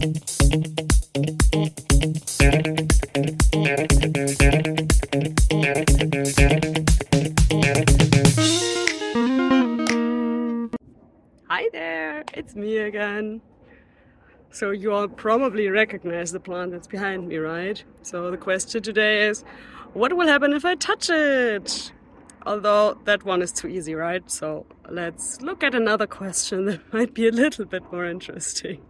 Hi there, it's me again. So you all probably recognize the plant that's behind me, right? So the question today is, what will happen if I touch it? Although that one is too easy, right? So let's look at another question that might be a little bit more interesting.